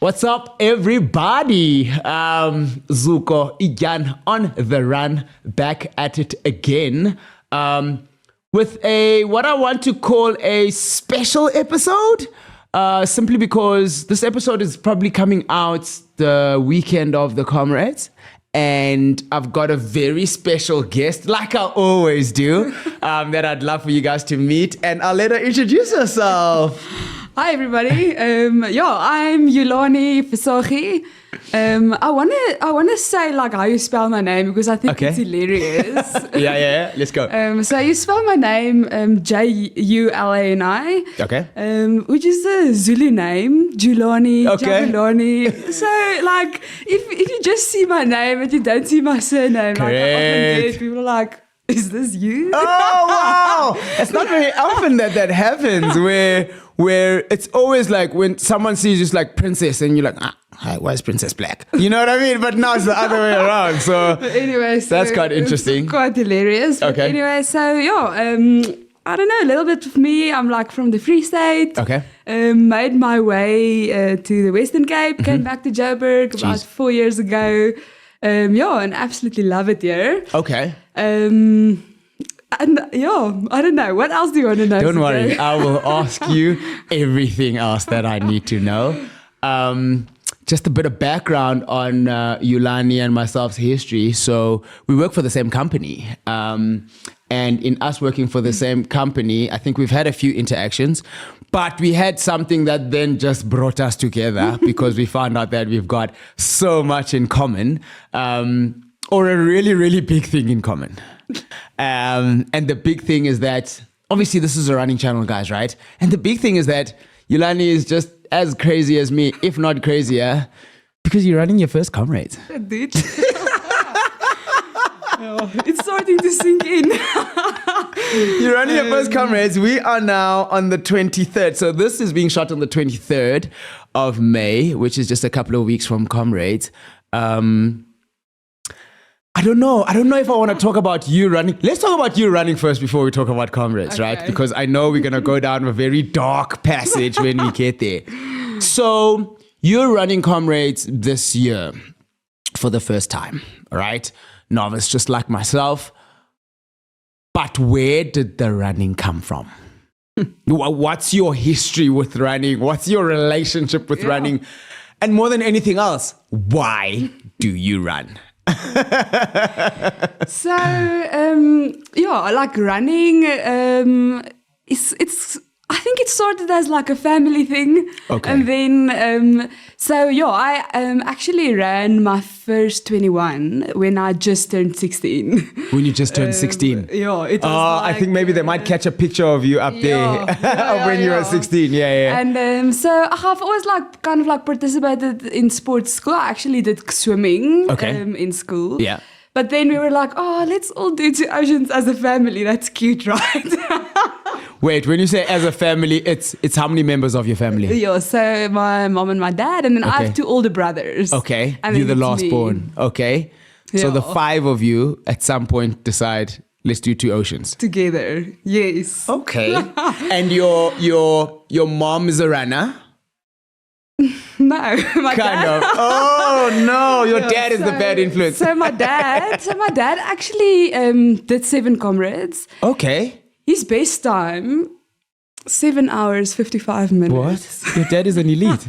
What's up, everybody? Zuko, iDyan on the run, back at it again with what I want to call a special episode. Simply because this episode is probably coming out the weekend of the Comrades. And I've got a very special guest, like I always do, that I'd love for you guys to meet. And I'll let her introduce herself. Hi everybody. I'm Yulani Visogi. I wanna say like how you spell my name because I think it's hilarious. Yeah. Let's go. So you spell my name Julani. Okay. Which is a Zulu name, Yulani, Okay. Juggling. So like if you just see my name and you don't see my surname, like I often get people are like, is this you? Oh wow! It's not very often that happens where it's always like when someone sees you like Princess and you're like, hi, why is Princess black? You know what I mean? But now it's the other way around. So but anyway, that's quite interesting. It's quite hilarious. But Okay. Anyway, so I don't know, a little bit of me. I'm like from the Free State. Okay. Made my way to the Western Cape. Came back to Joburg about 4 years ago. And absolutely love it here. Okay. And I don't know. What else do you want to know? Don't worry. today? I will ask you everything else that I need to know. Just a bit of background on Yulani and myself's history. So we work for the same company. And in us working for the same company, I think we've had a few interactions, but we had something that then just brought us together because we found out that we've got so much in common, or a really, really big thing in common. And the big thing is that, obviously this is a running channel, guys, right? And the big thing is that Yulani is just as crazy as me, if not crazier, because you're running your first Comrades. Dude. It's starting to sink in. You're running your first Comrades. We are now on the 23rd. So this is being shot on the 23rd of May, which is just a couple of weeks from Comrades. I don't know if I want to talk about you running. Let's talk about you running first before we talk about Comrades, right? Because I know we're going to go down a very dark passage when we get there. So you're running Comrades this year for the first time, right? Novice, just like myself. But where did the running come from? What's your history with running? What's your relationship with running? And more than anything else, why do you run? So like running, it's I think it started as like a family thing. Okay. And then I actually ran my first 21 when I just turned 16. When you just turned 16. Yeah, it was I think maybe they might catch a picture of you up there when you were 16. Yeah. And so I've always kind of participated in sports school. I actually did swimming in school. Yeah. But then we were like, let's all do 2 oceans as a family. That's cute, right? Wait, when you say as a family, it's how many members of your family? Yeah, so my mom and my dad, and then I have 2 older brothers. Okay, and you're the it's last me. born. Okay, so the 5 of you at some point decide, let's do 2 oceans. Together, yes. Okay, and your mom is a runner? No, my Kind dad. of. Oh no, your dad is the bad influence. So my dad actually did 7 Comrades. Okay. His best time, 7 hours, 55 minutes. What? Your dad is an elite.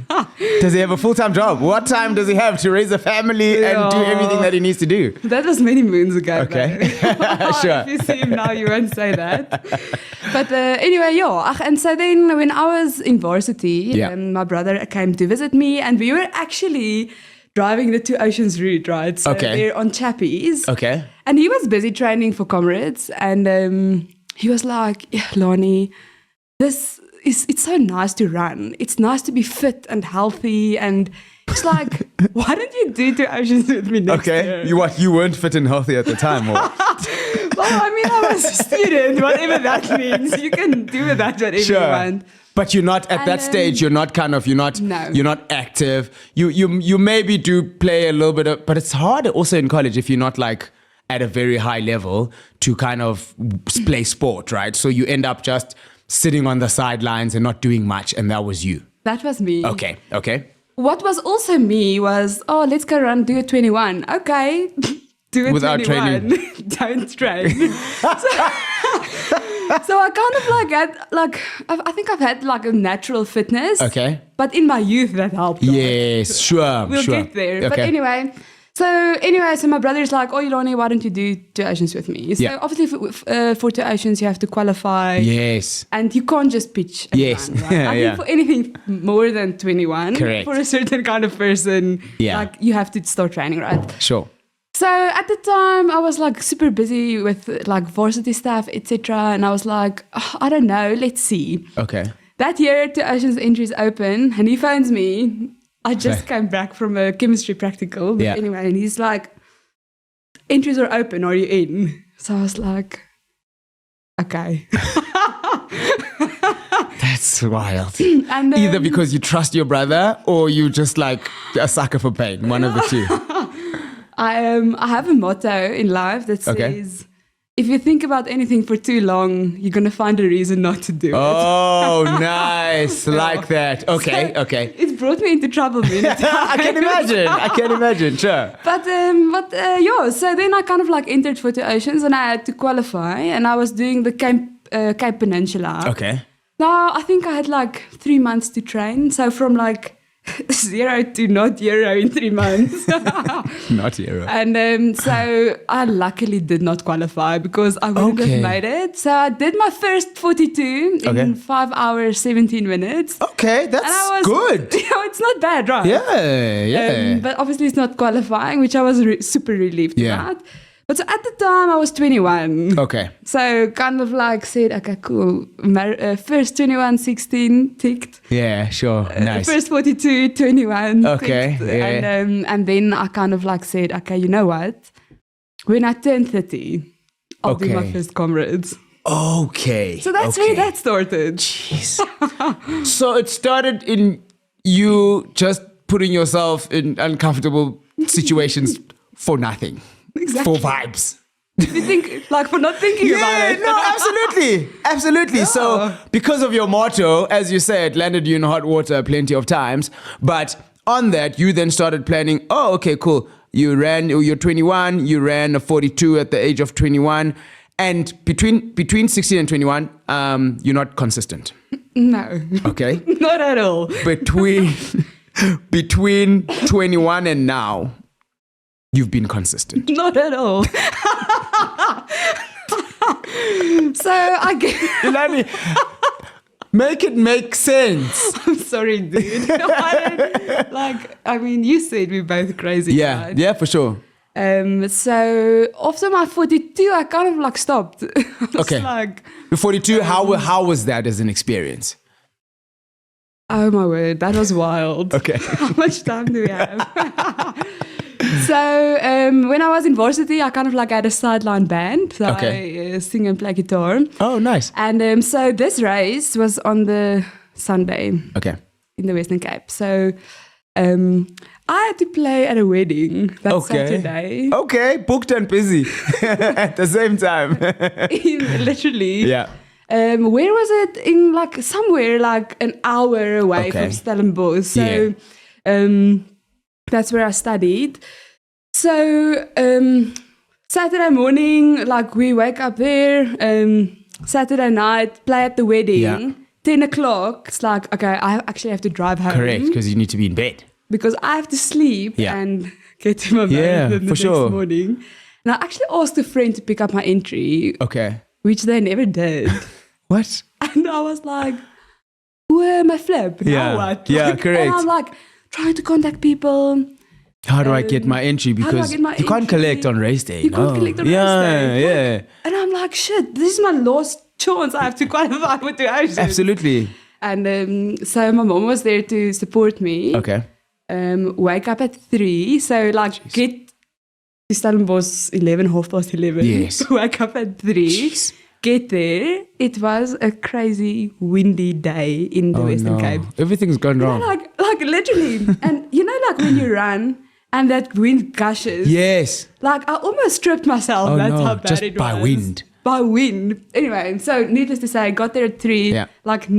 Does he have a full-time job? What time does he have to raise a family and do everything that he needs to do? That was many moons ago. Okay. Sure. If you see him now, you won't say that. But anyway, and so then when I was in varsity, my brother came to visit me, and we were actually driving the 2 oceans route, right? So they're on Chappies. Okay. And he was busy training for Comrades, and he was like, Lani, it's so nice to run. It's nice to be fit and healthy. And it's like, why don't you do 2 oceans with me next year? You weren't fit and healthy at the time, or? Well, I mean, I was a student, whatever that means. You can do with that whatever you want. But you're not at that stage. You're not you're not active. You maybe do play a little bit of, but it's hard also in college if you're not like at a very high level to kind of play sport, right? So you end up just sitting on the sidelines and not doing much, and that was you. That was me. Okay. what was also me was, oh, let's go run, do a 21. Okay, do a Without 21. Don't train. So I kind of like had, like, I think I've had like a natural fitness. Okay. But in my youth, that helped. Yes, sure. We'll sure. get there. Okay. But anyway, so my brother's like, oh, Yulani, why don't you do 2 Oceans with me? So Yeah. obviously for 2 Oceans, you have to qualify. Yes. And you can't just pitch and Yes. run, right? Yeah, I yeah. think for anything more than 21, Correct. for a certain kind of person, Yeah. like you have to start training, right? Sure. So at the time, I was like super busy with like varsity stuff, etc. And I was like, "Oh, I don't know, let's see. Okay. That year, 2 Oceans entries open, and he phones me. I just came back from a chemistry practical. But Yeah. anyway, and he's like, entries are open, are you in? So I was like, okay. That's wild. And Either because you trust your brother or you just like a sucker for pain. One of the two. I have a motto in life that says, Okay. if you think about anything for too long, you're going to find a reason not to do it. Oh, nice. Like that. Okay, So okay. It's brought me into trouble many times. I can imagine. Sure. But yeah, so then I kind of like entered for 2 Oceans and I had to qualify and I was doing the Cape Peninsula. Okay. Now, I think I had like 3 months to train. So from like 0 to not zero in 3 months. Not hero. And so I luckily did not qualify because I wouldn't Okay. have made it. So I did my first 42 in Okay. 5 hours, 17 minutes. Okay, that's And I was good. You know, it's not bad, right? Yeah. But obviously it's not qualifying, which I was super relieved Yeah. about. But so at the time I was 21. Okay. So kind of like said, okay, cool. First 21, 16 ticked. Yeah, sure. Nice. First 42, 21 Okay, ticked. yeah. And then I kind of like said, okay, you know what? When I turn 30, I'll do my Okay. first Comrades. Okay. So that's okay. where that started. Jeez. So it started in you just putting yourself in uncomfortable situations for nothing. Exactly. For vibes. You think, like, for not thinking about it. No, absolutely. Absolutely. So because of your motto, as you said, landed you in hot water plenty of times. But on that, you then started planning, oh, okay, cool. You're 21, you ran a 42 at the age of 21. And between 16 and 21, you're not consistent. No. Okay. Not at all. Between 21 and now, you've been consistent. Not at all. So I get. Yulani, make it make sense. I'm sorry, dude. I mean, you said we're both crazy. Yeah, right? yeah, for sure. So after my 42, I kind of like stopped. I was Okay. like, The 42, how was that as an experience? oh my word, that was wild. Okay. How much time do we have? So when I was in varsity, I kind of like had a sideline band. So Okay. I sing and play guitar. Oh, nice. And so this race was on the Sunday Okay. in the Western Cape. So I had to play at a wedding that Okay. Saturday. Okay, booked and busy at the same time. Literally. Yeah. Where was it? In like somewhere like an hour away Okay. from Stellenbosch. So Yeah. that's where I studied. So Saturday morning, like we wake up there. Saturday night, play at the wedding. Yeah. 10 o'clock. It's like, okay, I actually have to drive home. Correct, because you need to be in bed. Because I have to sleep Yeah. and get to my bed Yeah, the for next sure. morning. And I actually asked a friend to pick up my entry, Okay. which they never did. What? And I was like, where am I flip? Yeah. Now what? Yeah, Like, correct. And I'm like, trying to contact people. How do I get my entry? how do I Because get my you can't entry? collect on race day. You can't collect on race day. Yeah. And I'm like, shit, this is my last chance. I have to qualify for 2 Oceans. Absolutely. And so my mom was there to support me. Okay. Wake up at 3. So like get to Stellenbosch 11, 11:30. Yes. Wake up at 3. Jeez. Get there. It was a crazy windy day in the Western Cape. Everything's gone You know, wrong. like literally. And you know, like when you run and that wind gushes. Yes. Like I almost stripped myself. Oh, That's no, how bad just it by was. wind. By wind. Anyway, so needless to say, I got there at 3. Yeah. Like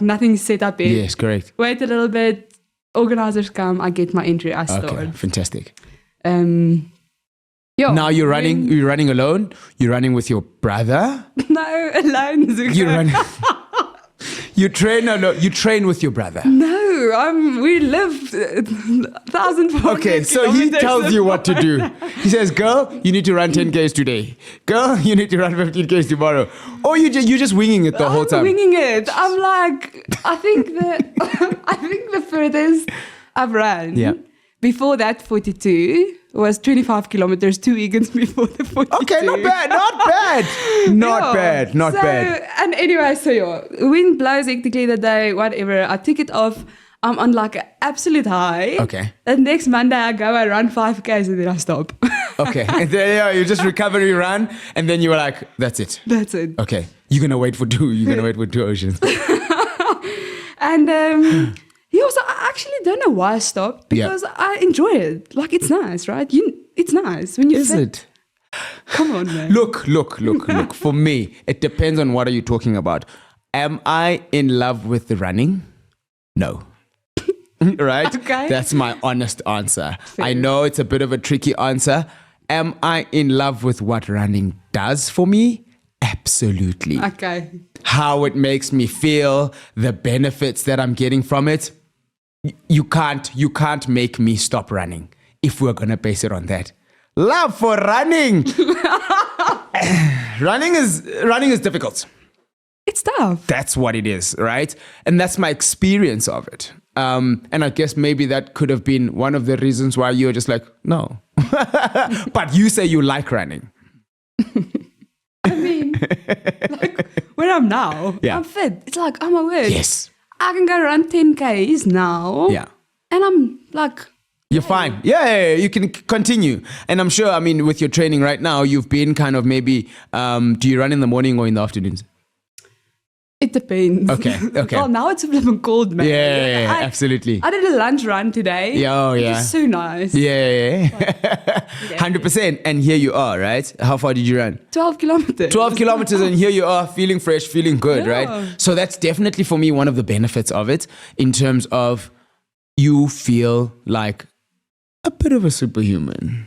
nothing set up yet. Yes, correct. Wait a little bit. organizers come, I get my entry, I start. Okay, fantastic. Yeah, Now you're running. You're running alone. You're running with your brother. No, alone. Zuka. You run. You train alone. You train with your brother. No, we live 1,400 Okay, so he tells you what to do. He says, "Girl, you need to run 10 k's today. Girl, you need to run 15 k's tomorrow." Or you're just winging it the whole time. Winging it. I'm like, I think the furthest I've run. Yeah. Before that 42 was 25 kilometers, 2 weekends before the 42. Okay, not bad, not bad. And anyway, so wind blows hectically the day, whatever. I took it off. I'm on like an absolute high. Okay. The next Monday I go, I run 5Ks and then I stop. Okay, and then you just recovery run, and then you were like, that's it. That's it. Okay, you're gonna wait for two oceans. And I actually don't know why I stopped, because I enjoy it. Like, it's nice, right? It's nice when you Is fit. it? Come on, man. Look. For me, it depends on what are you talking about. Am I in love with the running? No. Right? Okay. That's my honest answer. Fair. I know it's a bit of a tricky answer. Am I in love with what running does for me? Absolutely. Okay. How it makes me feel, the benefits that I'm getting from it. You can't make me stop running if we're gonna base it on that. Love for running. running is difficult. It's tough. That's what it is, right? And that's my experience of it. And I guess maybe that could have been one of the reasons why you're just like, no. But you say you like running. I mean, like, where I'm now, I'm fit. It's like, oh my word. Yes. I can go run 10 Ks now. Yeah. And I'm like... You're fine. Yeah, you can continue. And I'm sure, I mean, with your training right now, you've been kind of maybe, do you run in the morning or in the afternoons? It depends. Okay. Well, now it's a little cold, man. Yeah, absolutely. I did a lunch run today. Yeah, It was so nice. Yeah. 100%. And here you are, right? How far did you run? 12 kilometers. 12 kilometers, and here you are, feeling fresh, feeling good, Yeah. right? So that's definitely for me one of the benefits of it, in terms of you feel like a bit of a superhuman.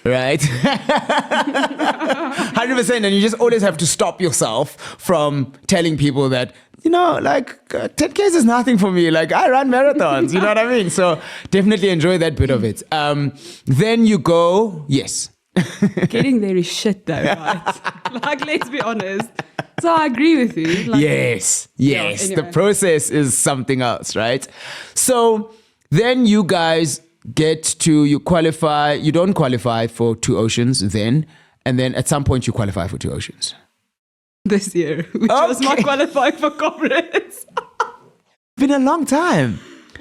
Right? 100%. And you just always have to stop yourself from telling people that, like 10 Ks is nothing for me. Like, I run marathons, you know what I mean? So definitely enjoy that bit of it. Then you go, yes. Getting there is shit though, right? Like, let's be honest. So I agree with you. Like, Yes. anyway. The process is something else, right? So then you guys you qualify. You don't qualify for 2 oceans then, and then at some point you qualify for 2 oceans. This year, which was my qualifying for Comrades. Been a long time.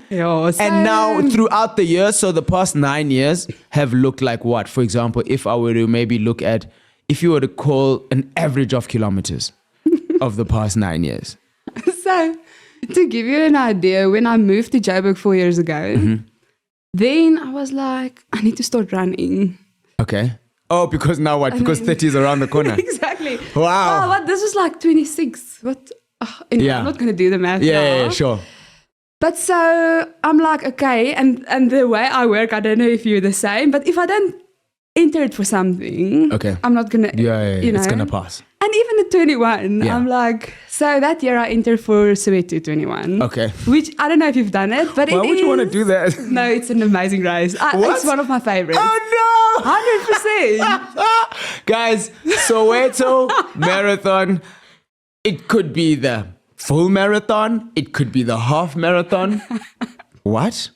Yeah, And now throughout the years, so the past 9 years have looked like what? For example, if I were to maybe look at, if you were to call an average of kilometers of the past 9 years. So, to give you an idea, when I moved to Joburg 4 years ago, then I was like, I need to start running. Okay. Oh, because now what? Because 30 is around the corner. Exactly. Wow. Oh, what? This was like 26. What? Anyway, Yeah. I'm not going to do the math now. Yeah, sure. But so I'm like, okay, and the way I work, I don't know if you're the same, but if I don't enter it for something, Okay. I'm not going to, It's going to pass. And even at 21, I'm like, so that year I entered for Soweto 21. Okay. Which, I don't know if you've done it, but Why would you want to do that? No, it's an amazing race. What? It's one of my favorites. Oh, no! 100%. Guys, Soweto Marathon, it could be the full marathon. It could be the half marathon. What?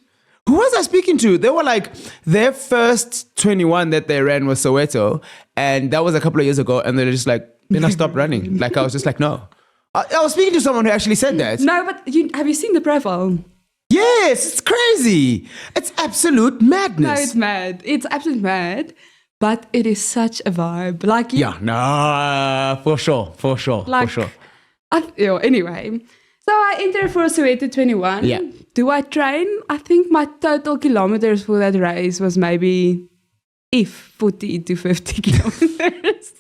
Who was I speaking to? They were like, their first 21 that they ran was Soweto. And that was a couple of years ago. And they're just like, then I stopped running. Like, I was just like, no. I was speaking to someone who actually said that. No, but have you seen the profile? Yes, it's crazy. It's absolute madness. No, it's mad. It's absolutely mad. But it is such a vibe. Like, for sure. Anyway, so I entered for Soweto 21. Yeah. Do I train? I think my total kilometers for that race was maybe 40 to 50 kilometers.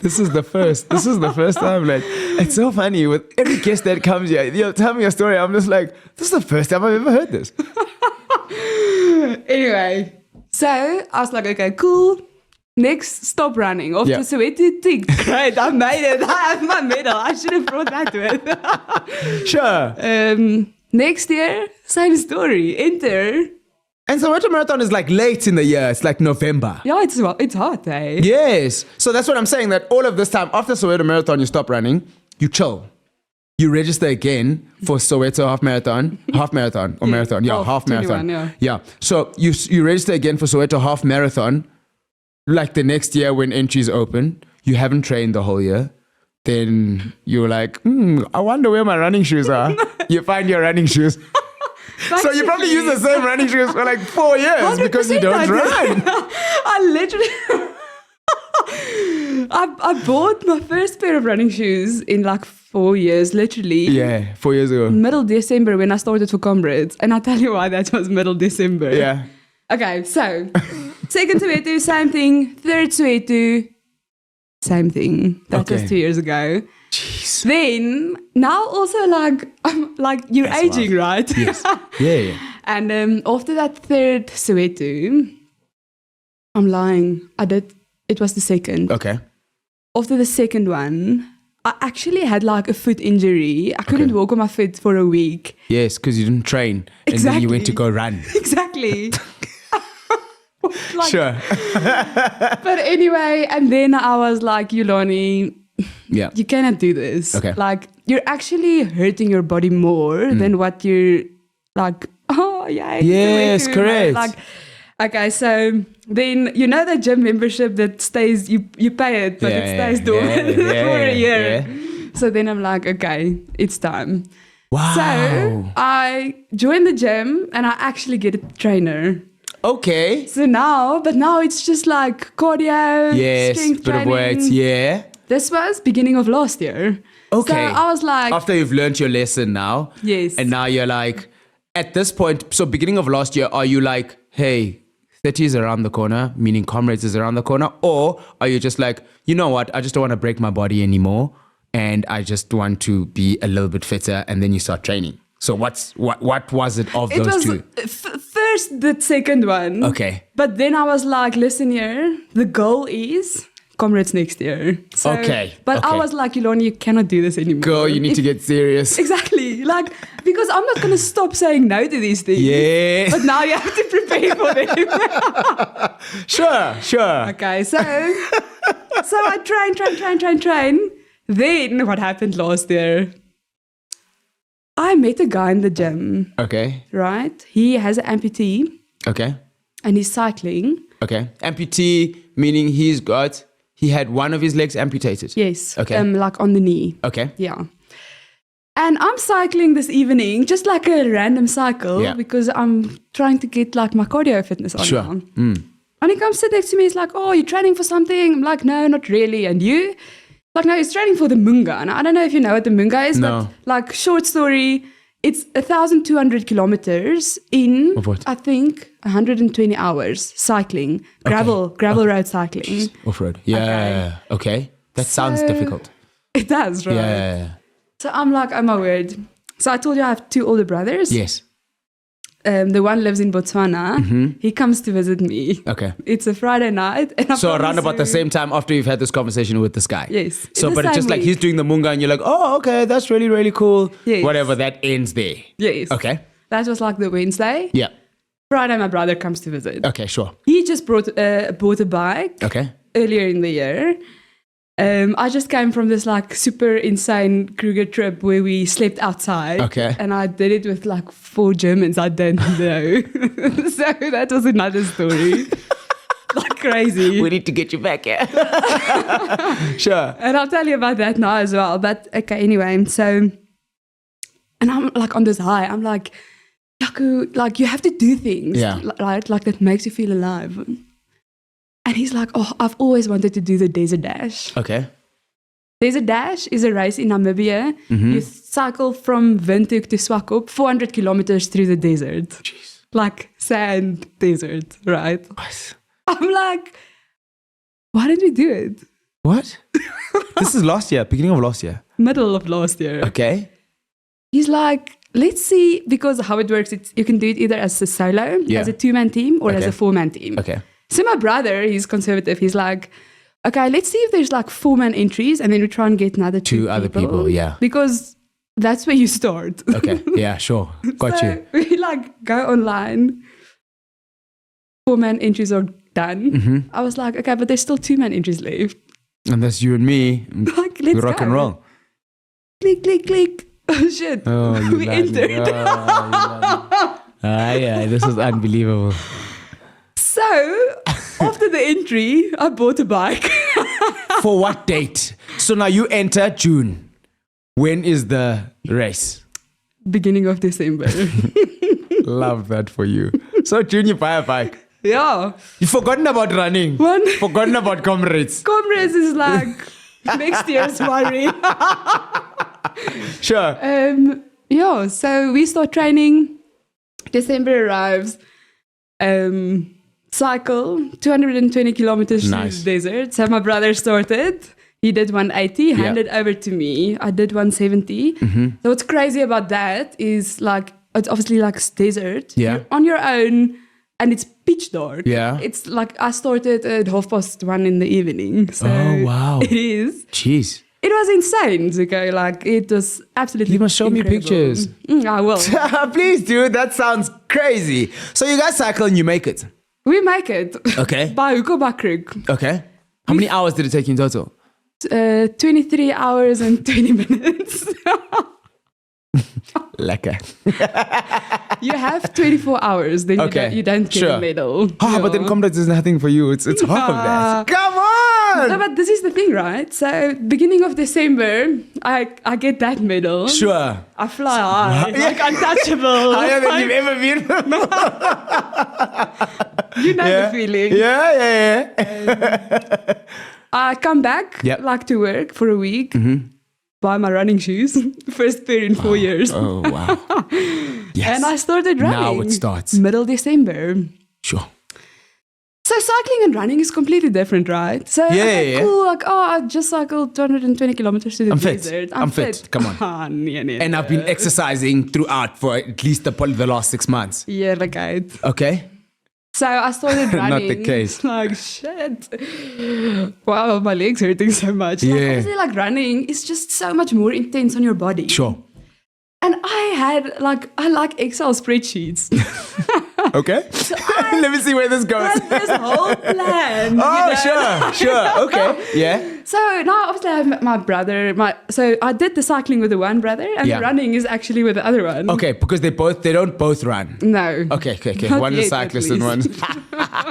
This is the first time. Like, it's so funny with every guest that comes here. Tell me a story. I'm just like, this is the first time I've ever heard this. Anyway, so I was like, okay, cool. Next, stop running. After Soweto tick. Great, I made it. I have my medal. I should have brought that with. Sure. Next year, same story. Enter. And Soweto Marathon is like late in the year. It's like November. Yeah, it's hot, eh? Yes. So that's what I'm saying, that all of this time after Soweto Marathon, you stop running, you chill. You register again for Soweto half marathon or marathon. Yeah, half 21, marathon. Yeah. So you register again for Soweto half marathon, like the next year when entries open. You haven't trained the whole year. Then you're like, I wonder where my running shoes are. You find your running shoes. So you probably use the same running shoes for like 4 years because you don't run. I literally... I bought my first pair of running shoes in like 4 years, literally. Yeah, 4 years ago. Middle December when I started for Comrades. And I'll tell you why that was middle December. Yeah. Okay, so second Soweto, same thing. Third Soweto, same thing. That was 2 years ago. Jeez. Then, now also like you're That's aging, wild. right? Yes. Yeah. And after that third Soweto, I'm lying. It was the second. Okay. After the second one, I actually had like a foot injury. I couldn't walk on my foot for a week. Yes, because you didn't train. And then you went to go run. Exactly. Sure. But anyway, and then I was like, Yulani, you cannot do this. Okay. Like, you're actually hurting your body more than what you're like, yes, correct. Like, okay, so then you know the gym membership that stays, you pay it, but it stays dormant for a year. Yeah. So then I'm like, okay, it's time. Wow. So I joined the gym and I actually get a trainer. Okay. So now it's just like cardio, strength bit training. of weights, yeah. This was beginning of last year. Okay. So I was like... After you've learned your lesson now. Yes. And now you're like, at this point, so beginning of last year, are you like, hey, 30 is around the corner, meaning Comrades is around the corner? Or are you just like, you know what, I just don't want to break my body anymore and I just want to be a little bit fitter, and then you start training? So what was it of those two? First the second one. Okay. But then I was like, listen here, the goal is Comrades next year. So, okay. But I was like, Yulani, you cannot do this anymore. Girl, you need to get serious. Exactly. Like, because I'm not going to stop saying no to these things. Yeah. But now you have to prepare for them. Sure. Okay, so I train. Then what happened last year? I met a guy in the gym. Okay. Right? He has an amputee. Okay. And he's cycling. Okay. Amputee, meaning he had one of his legs amputated. Yes. Okay. Like on the knee. Okay. Yeah. And I'm cycling this evening, just like a random cycle, because I'm trying to get like my cardio fitness on. Sure. And he comes sit next to me, he's like, oh, you're training for something? I'm like, no, not really. And you? Like, no, he's training for the Munga. And I don't know if you know what the Munga is, but like, short story, it's 1,200 kilometers in, I think, 120 hours cycling, gravel road cycling. Jeez. Off-road. Yeah. Okay. That sounds difficult. It does, right? Yeah. So I'm like, oh my word. So I told you I have 2 older brothers. Yes. The one lives in Botswana. He comes to visit me. Okay. It's a Friday night. And so around about the same time after you've had this conversation with this guy. Yes. So, but it's just like he's doing the Munga and you're like, oh, okay, that's really, really cool. Yes. Whatever, that ends there. Yes. Okay. That was like the Wednesday. Yeah. Friday, my brother comes to visit. Okay, sure. He just bought a bike. Okay. Earlier in the year. I just came from this like super insane Kruger trip where we slept outside. Okay. And I did it with like 4 Germans I didn't know. So that was another story. Like crazy. We need to get you back here. Sure. And I'll tell you about that now as well. But okay, anyway, so, and I'm like on this high. I'm like, Yaku, like you have to do things, right? Like that makes you feel alive. And he's like, oh, I've always wanted to do the Desert Dash. Okay. Desert Dash is a race in Namibia. You cycle from Windhoek to Swakop, 400 kilometers through the desert. Jeez. Like sand desert, right? Nice. I'm like, why didn't we do it? What? This is last year, beginning of last year. Middle of last year. Okay. He's like, let's see, because how it works, you can do it either as a solo, as a 2-man team, or as a 4-man team. Okay. So my brother, he's conservative. He's like, okay, let's see if there's like 4-man entries, and then we try and get another two other people, yeah. Because that's where you start. Okay. Yeah, sure. Got so you. we like go online. 4-man entries are done. Mm-hmm. I was like, okay, but there's still 2-man entries left. And that's you and me. Like, let's we rock go. and roll. Click, click, click. Oh shit. Oh, you we entered. Yeah, this is unbelievable. So, after the entry, I bought a bike. For what date? So now you enter June. When is the race? Beginning of December. Love that for you. So June, you buy a bike. Yeah. You've forgotten about running. Forgotten about Comrades. Comrades is like next year's worry. Sure. Yeah, so we start training. December arrives. Cycle 220 kilometers through the desert. So my brother started. He did 180, handed over to me. I did 170. Mm-hmm. So what's crazy about that is like, it's obviously like desert. Yeah. You're on your own and it's pitch dark. Yeah. It's like I started at 1:30 in the evening. So oh, wow. It is. Jeez. It was insane, Zuko. Like, it was absolutely You must show incredible. me pictures. I will. Please, dude. That sounds crazy. So you guys cycle and you make it. We make it. Okay. By hook or by crook. Okay. How many hours did it take you in total? 23 hours and 20 minutes. Lekker. You have 24 hours, then you don't get a medal. But then Comrades is nothing for you. It's half of that. Come on! No, but this is the thing, right? So beginning of December, I get that medal. Sure. I fly high, like untouchable. Higher than you've ever been. You know the feeling. Yeah. I come back, like to work for a week. Mm-hmm. Buy my running shoes. First pair in 4 years. Oh, wow. Yes. And I started running. Now it starts. Middle December. Sure. So cycling and running is completely different, right? So cool, like, I just cycled 220 kilometers to the desert. I'm fit. Come on. And I've been exercising throughout for at least the last 6 months. Yeah, like I. Okay. So I started running. Not the case. Like, shit. Wow, my legs hurting so much. Yeah. Like, obviously, like running is just so much more intense on your body. Sure. And I like Excel spreadsheets. Okay. So let me see where this goes. had this whole plan. Sure. Okay. Yeah. So now obviously I have my brother. So I did the cycling with the one brother, and the running is actually with the other one. Okay, because they don't both run. No. Okay. Not One yet, is cyclist and one.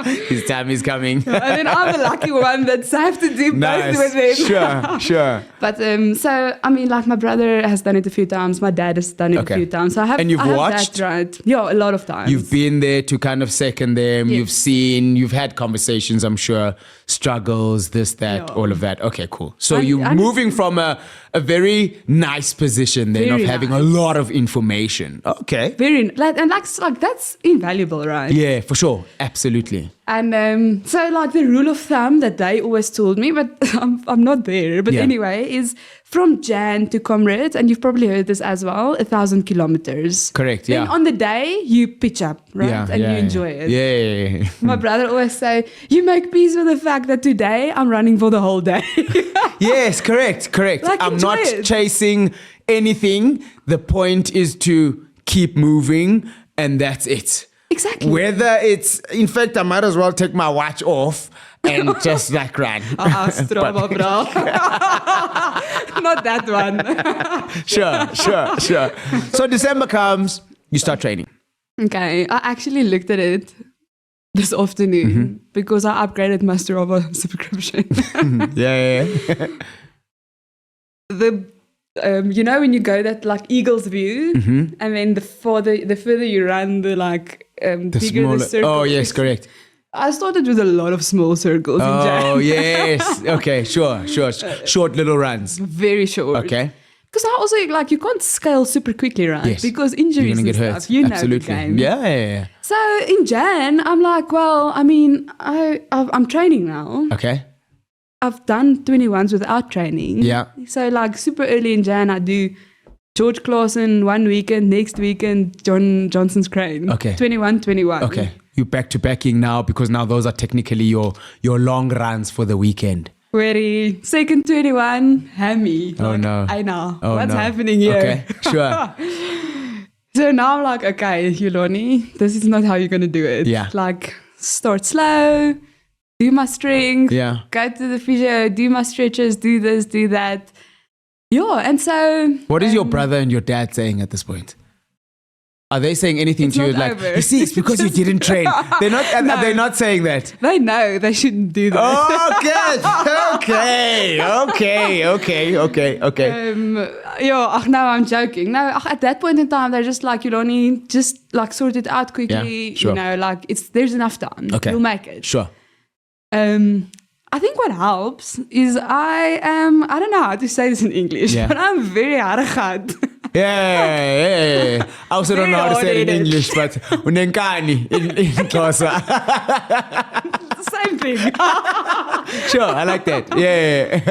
His time is coming. And then I'm the lucky one that's have to do both with him. Sure. But so I mean, like my brother has done it a few times. My dad has done it a few times. So I have. And you've watched? That right. Yeah, a lot of times. You've been there to kind of second them. Yes. You've seen. You've had conversations. I'm sure struggles, this, that, all of that. Okay, cool. So you're moving from a very nice position then of having a lot of information. Okay. And that's invaluable, right? Yeah, for sure. Absolutely. And so like the rule of thumb that they always told me, but I'm not there. But anyway, is from Jan to Comrades, and you've probably heard this as well, 1,000 kilometers. Correct, Then on the day, you pitch up, right? And you enjoy it. Yeah. My brother always say, you make peace with the fact that today I'm running for the whole day. Yes, correct. Like, I'm not chasing anything. The point is to keep moving, and that's it. Exactly. Whether it's, in fact, I might as well take my watch off and just like run. Strava, bro. Not that one. Sure. So December comes, you start training. Okay, I actually looked at it this afternoon because I upgraded my Strava subscription. Yeah. You know when you go that like eagle's view, and then the further you run, the like bigger the circle. Oh yes, correct. I started with a lot of small circles. Oh yes, okay, sure. Short little runs. Very short. Okay. Because I also like you can't scale super quickly, right? Yes. Because injuries You're gonna and get stuff. hurt. You know Absolutely. the game. Yeah. So in Jan, I'm like, well, I mean, I'm training now. Okay. I've done 21s without training. Yeah. So like super early in Jan, I do George Clausen one weekend, next weekend Johnson's Crane. Okay. 21. Okay. You back to backing now because now those are technically your long runs for the weekend. Very second 21, hammy. Oh no. I know. Oh, What's no. happening here? Okay, sure. So now I'm like, okay, Yulani, this is not how you're going to do it. Yeah. Like, start slow, do my strength, Yeah. go to the physio, do my stretches, do this, do that. Yeah, and so... What is your brother and your dad saying at this point? Are they saying anything It's to you not like, over. you see, it's because you didn't train? They're not. They're not saying that. They know they shouldn't do that. Oh, good. Okay. Yeah, no, I'm joking. No, at that point in time, they're just like, Yulani, just like sort it out quickly. Yeah, sure. You know, like there's enough time. Okay. You'll make it. Sure. I think what helps is I don't know how to say this in English, Yeah. but I'm very hard. Yeah. I also don't know how to say it in English, but unenkani in Xhosa. Same thing. Sure, I like that. Yeah.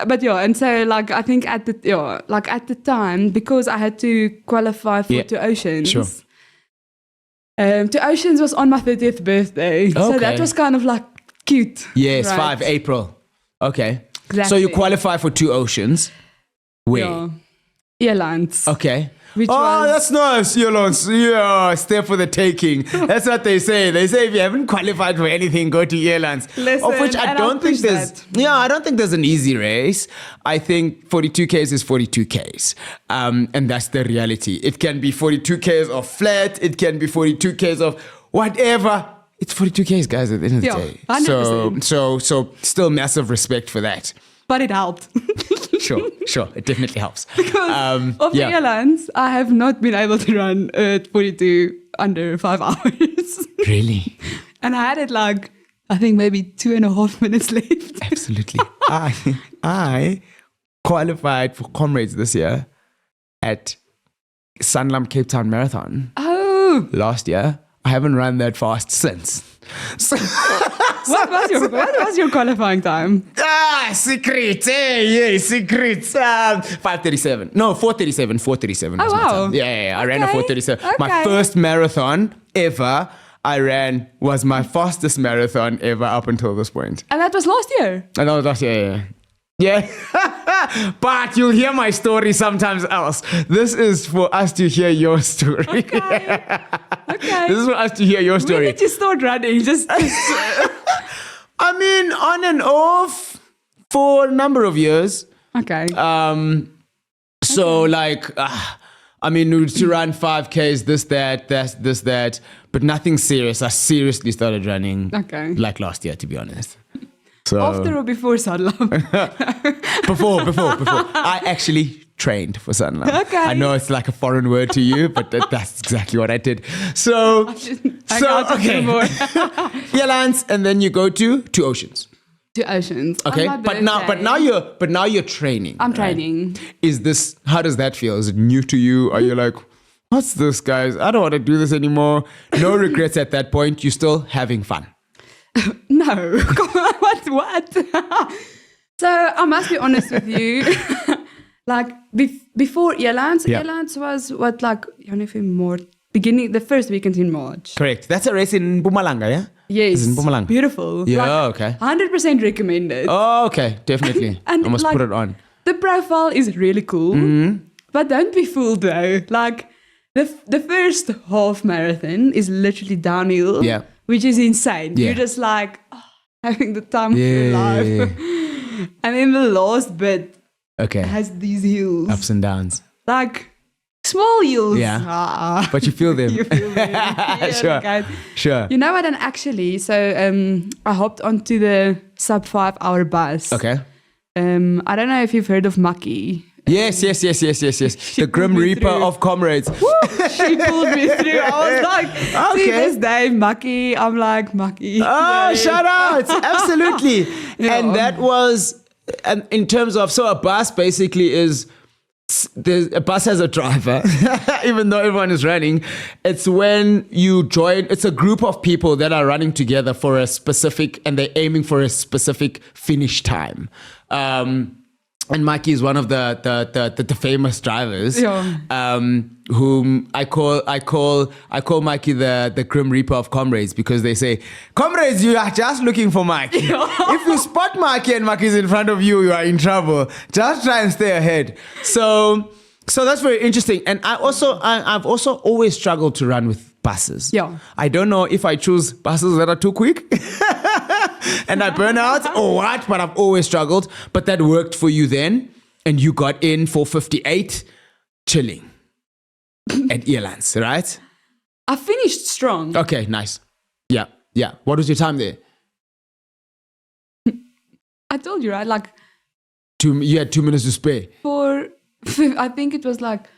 But yeah, and so like I think at the time, because I had to qualify for Two Oceans. Sure. Two Oceans was on my 30th birthday. So Okay. that was kind of like cute. Yes, right? 5 April. Okay. Exactly. So you qualify for Two Oceans. Where? Yeah. Airlines. Okay. Which oh, was- that's nice, Yulani. Yeah, it's there for the taking. That's what they say. They say if you haven't qualified for anything, go to airlines. Listen, of which I and don't I'll think push there's. that. Yeah, I don't think there's an easy race. I think 42Ks is 42Ks, and that's the reality. It can be 42Ks of flat. It can be 42Ks of whatever. It's 42Ks, guys. At the end of the Yeah, day. 100%. So still massive respect for that. But it helped. Sure. It definitely helps. Because of the airlines, I have not been able to run at 42 under 5 hours. Really? And I had it like, I think maybe 2.5 minutes left. Absolutely. I qualified for Comrades this year at Sanlam Cape Town Marathon Oh, last year. I haven't run that fast since. So, what was your qualifying time? secret. Yeah, secret. 5:37. No, 4:37. 4:37. Oh, was my wow. time. Yeah. I ran a Okay. 4:37. My Okay. first marathon ever I ran was my fastest marathon ever up until this point. And that was last year. I know that's yeah. But you'll hear my story sometimes else. This is for us to hear your story. Okay. This is for us to hear your When story. did you start running? Just I mean, on and off for a number of years. okay. So like, I mean, to run 5Ks, this, that, but nothing serious. I seriously started running Okay. like last year, to be honest. So After or before Sunlove? Before. I actually trained for Sunlight. Okay. I know it's like a foreign word to you, but that's exactly what I did. So, okay. Yeah, Lance, and then you go to Two Oceans. Two Oceans. on Okay, my but now birthday. you're training. I'm right? training. How does that feel? Is it new to you? Are you like, what's this, guys? I don't want to do this anymore. No regrets at that point. You're still having fun. No. Come on, what? So I must be honest with you. Like before Airlines, Yeah. Airlines was what, like March, beginning the first weekend in March. Correct. That's a race in Mpumalanga, yeah? Yes. It's in Mpumalanga. Beautiful. Yeah, okay. 100% recommended. Oh, okay. Definitely. And I must like, put it on. The profile is really cool. Mm-hmm. But don't be fooled though. Like the first half marathon is literally downhill. Yeah. Which is insane. Yeah. You're just like having the time of your life. And then the last bit Okay. has these hills. Ups and downs. Like small hills. Yeah. Ah. But you feel them. You feel them. Yeah, Sure. guys. Sure. You know what? And actually, so I hopped onto the sub 5 hour bus. Okay. I don't know if you've heard of Maki. Yes. The Grim pulled me Reaper through. of Comrades. She pulled me through. I was like, see Okay. this day, Maki. I'm like, Maki. Oh, shout out. Absolutely. Yeah. And that was, and in terms of, so a bus basically is a bus has a driver, even though everyone is running. It's when you join, it's a group of people that are running together for a specific, and they're aiming for a specific finish time. And Mikey is one of the famous drivers, whom I call Mikey the Grim Reaper of Comrades, because they say, Comrades, you are just looking for Mikey. If you spot Mikey and Mikey is in front of you, you are in trouble. Just try and stay ahead. So that's very interesting. And I've also always struggled to run with buses. Yeah. I don't know if I choose buses that are too quick and I burn out or what, but I've always struggled. But that worked for you then, and you got in 4:58, chilling at Airlines, right? I finished strong. Okay, nice. Yeah. What was your time there? I told you, right? Like You had 2 minutes to spare. I think it was like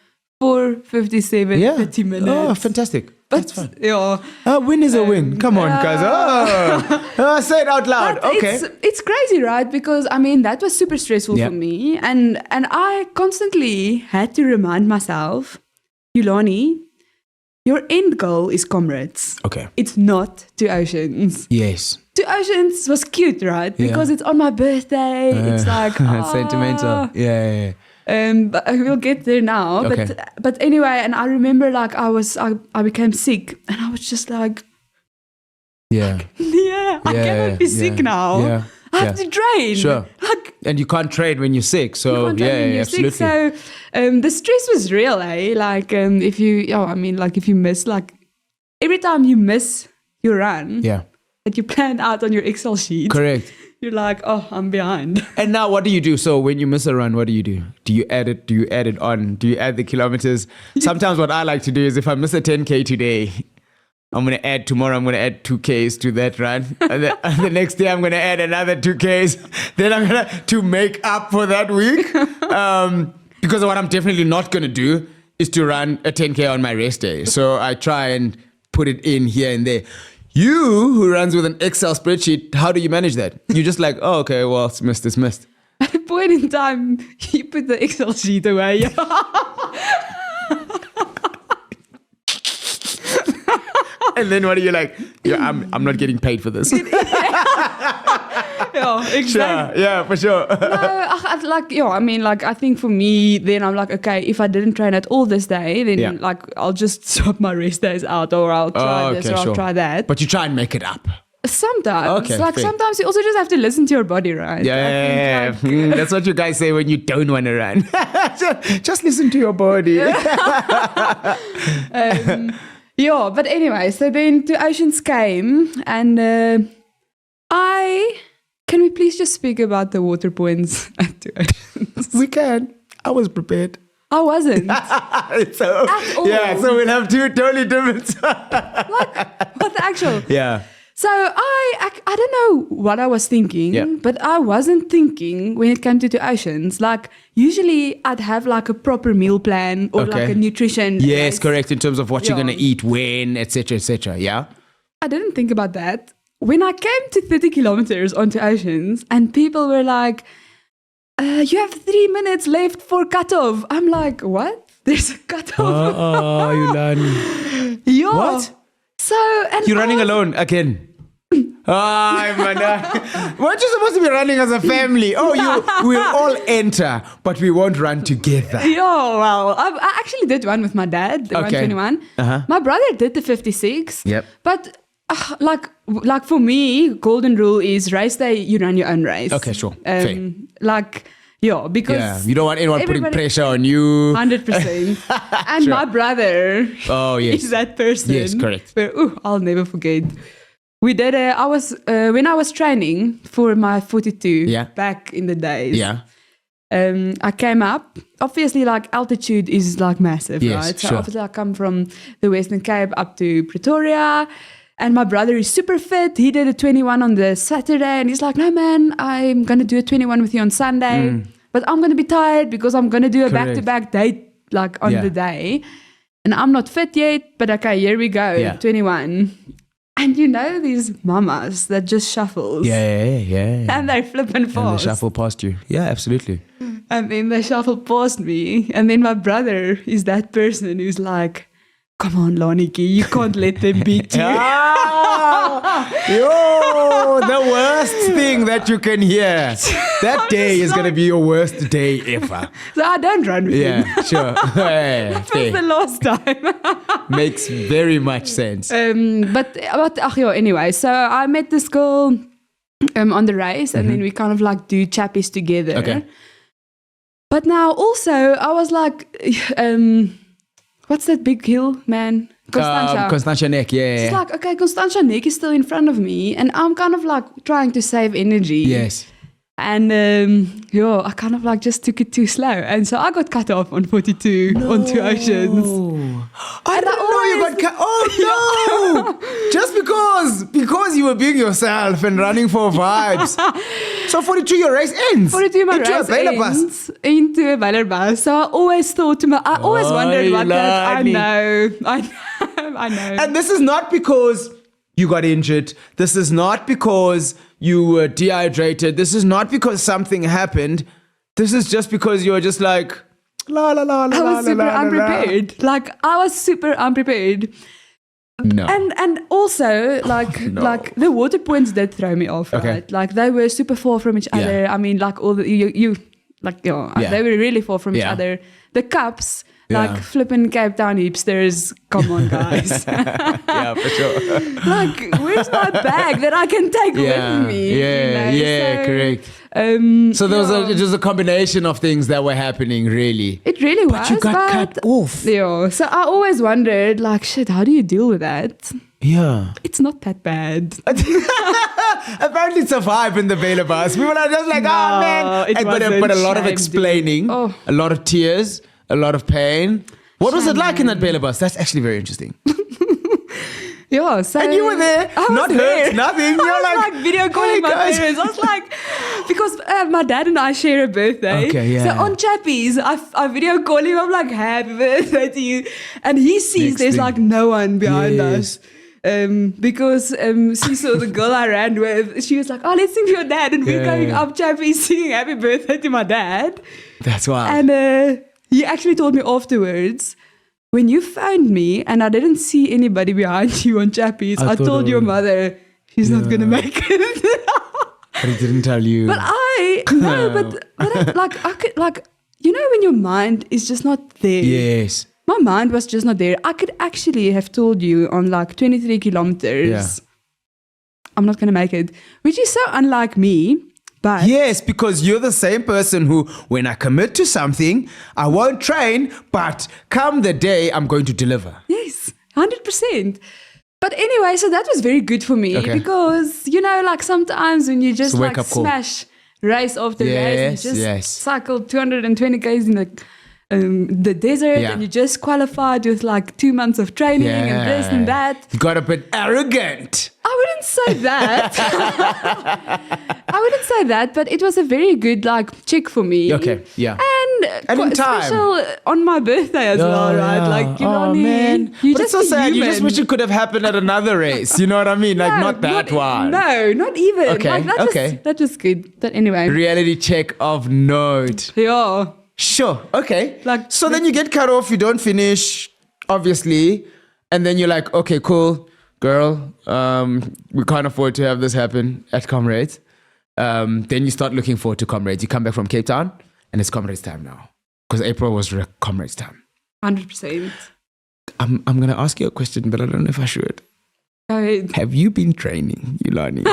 4:57, 30 minutes. Oh, fantastic. That's fine. Yeah. A win is a win. Come on, guys. Say it out loud. But okay. It's crazy, right? Because I mean, that was super stressful for me. And I constantly had to remind myself, Yulani, your end goal is Comrades. Okay. It's not to Oceans. Yes. To Oceans was cute, right? Because it's on my birthday. It's like sentimental. Yeah. But we'll get there now. Okay. But anyway, and I remember like I became sick, and I was just like, I cannot be sick now. Yeah. I have to train. Sure. And you can't train when you're sick. So absolutely. Sick. So the stress was real, eh? Like if you miss, like every time you miss your run, that you planned out on your Excel sheet. Correct. You're like, oh, I'm behind. And now what do you do? So when you miss a run, what do you do? Do you add it? Do you add it on? Do you add the kilometers? Sometimes what I like to do is if I miss a 10K today, I'm going to add 2Ks to that run. And the next day I'm going to add another 2Ks. Then I'm going to make up for that week. Because what I'm definitely not going to do is to run a 10K on my rest day. So I try and put it in here and there. You, who runs with an Excel spreadsheet, how do you manage that? You're just like, oh, okay, well, it's missed. At a point in time, you put the Excel sheet away. And then what are you like? I'm not getting paid for this. Yeah, exactly. Sure. Yeah, for sure. No, I think for me, then I'm like, okay, if I didn't train at all this day, then I'll just swap my rest days out, or I'll try this, or I'll try that. But you try and make it up. Sometimes. Okay, fair. Sometimes you also just have to listen to your body, right? Yeah. That's what you guys say when you don't want to run. Just listen to your body. But anyway, so then to Oceans came, and can we please just speak about the water points at Two Oceans? We can. I was prepared. I wasn't. So, at all. Yeah, so we'll have two totally different. What the actual? Yeah. So I don't know what I was thinking, but I wasn't thinking when it came to Two Oceans. Like usually I'd have like a proper meal plan or like a nutrition. Yes, correct. In terms of what you're going to eat, when, etc. Yeah. I didn't think about that. When I came to 30 kilometers on Two Oceans and people were like, you have 3 minutes left for cutoff. I'm like, what? There's a cutoff? Oh, Yulani. Yeah. What? So, and you're running alone again. Weren't you supposed to be running as a family? We'll all enter, but we won't run together. Yeah, well, I actually did one with my dad, the 121. My brother did the 56. Yep. But like for me, golden rule is race day, you run your own race. Okay, sure. Because you don't want anyone putting pressure on you. 100%. And my brother is that person. Yes, correct. Where, I'll never forget. We did when I was training for my 42 back in the days. Yeah. I came up. Obviously, like altitude is like massive, right? So obviously I come from the Western Cape up to Pretoria. And my brother is super fit. He did a 21 on the Saturday. And he's like, no, man, I'm going to do a 21 with you on Sunday. But I'm going to be tired because I'm going to do a back-to-back date like on the day. And I'm not fit yet. But okay, here we go, 21. And you know these mamas that just shuffles. Yeah. And they flip and fast. And they shuffle past you. Yeah, absolutely. And then they shuffle past me. And then my brother is that person who's like, come on, Loniki, you can't let them beat you. Yo, the worst thing that you can hear. That day is going to be your worst day ever. So I don't run with him. Yeah, sure. Hey, That was the last time. makes very much sense. But anyway, so I met this girl on the race, and then we kind of like do chappies together. Okay. But now also I was like, what's that big hill, man? Constantia Neck, yeah. It's like, okay, Constantia Neck is still in front of me, and I'm kind of like trying to save energy. Yes. And I kind of like just took it too slow. And so I got cut off on 42 on 2 Oceans. I didn't know you got cut. Oh no! Just because you were being yourself and running for vibes. So 42 your race ends. 42 my into race a Baylor bus. ends into a Baylor bus. So I always thought I always wondered what that. I know. And this is not because you got injured. This is not because you were dehydrated. This is not because something happened. This is just because you were just like, la la la la. I was super unprepared. Like I was super unprepared. No. And also like the water points did throw me off, Okay. right? Like they were super far from each other. I mean, like all the they were really far from each other. The cups, like flipping Cape Town hipsters. Come on, guys. Yeah, for sure. Like, where's my bag that I can take with me? Yeah, correct. So there was it was a combination of things that were happening, really. It really was. But you got cut off. Yeah. So I always wondered, like, shit, how do you deal with that? Yeah. It's not that bad. Apparently it's a vibe in the Baylor bus. We were just like, oh man. But a lot of explaining, a lot of tears, a lot of pain. What was it like in that Baylor bus? That's actually very interesting. Yeah, so and you were there, not hurt, nothing. You're I was like video calling my parents. I was like, because my dad and I share a birthday. Okay, yeah. So on Chappies, I video call him. I'm like, happy birthday to you. And he sees there's like no one behind us. Because she saw the girl I ran with. She was like, oh, let's sing for your dad. And we're going up Chappies singing happy birthday to my dad. That's wild. And he actually told me afterwards, when you found me and I didn't see anybody behind you on Chappies, I told your mother she's not going to make it. But he didn't tell you. But I could, like, you know, when your mind is just not there. Yes. My mind was just not there. I could actually have told you on like 23 kilometers, I'm not going to make it, which is so unlike me. But yes, because you're the same person who, when I commit to something, I won't train, but come the day, I'm going to deliver. Yes, 100%. But anyway, so that was very good for me because, you know, like sometimes when you just like smash race after race, you just cycle 220 k's in the desert and you just qualified with like 2 months of training and this and that. You got a bit arrogant. I wouldn't say that. But it was a very good like check for me. Okay, yeah. And in time. Special on my birthday as well, right? Like, Yulani, man. You but just it's so sad. human. You just wish it could have happened at another race. You know what I mean? Like, not that one. No, not even. Okay, like, that was good. But anyway. Reality check of note. Yeah. Sure. Okay. Like, so then you get cut off. You don't finish, obviously. And then you're like, okay, cool. Girl, we can't afford to have this happen at Comrades. Then you start looking forward to Comrades. You come back from Cape Town and it's Comrades time now. Because April was Comrades time. 100%. I'm going to ask you a question, but I don't know if I should. Go ahead. Have you been training, Yulani? I